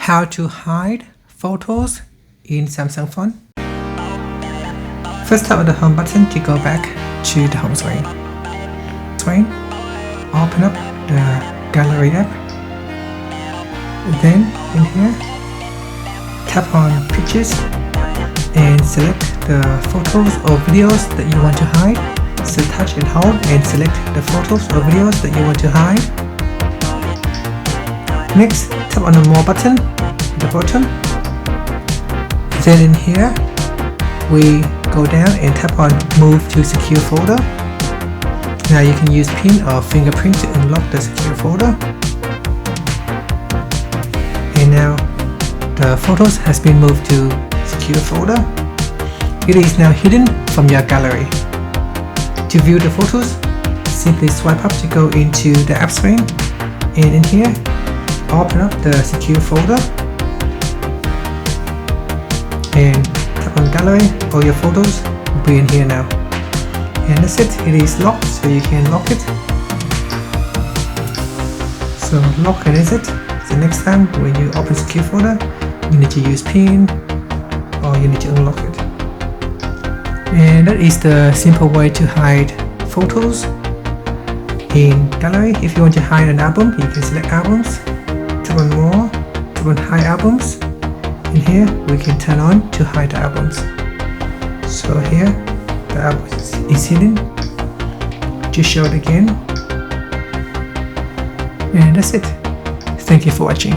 How to hide photos in Samsung phone. First, tap on the home button to go back to the home screen. Open up the gallery app. Then in here, tap on pictures and select the photos or videos that you want to hide. So touch and hold and select the photos or videos that you want to hide. Next, tap on the more button at the bottom. Then in here, we go down and tap on move to secure folder. Now you can use pin or fingerprint to unlock the secure folder. And now the photos has been moved to secure folder. It is now hidden from your gallery. To view the photos, simply swipe up to go into the app screen, and in here, open up the secure folder and tap on gallery. All your photos will be in here now. And that's it. It is locked, so you can lock it. So lock and exit. So next time when you open secure folder, you need to use pin or you need to unlock it. And that is the simple way to hide photos in gallery. If you want to hide an album, you can select albums, tap on more, tap on hide albums. In here we can turn on to hide the albums. So here the album is hidden. Just show it again. And that's it. Thank you for watching.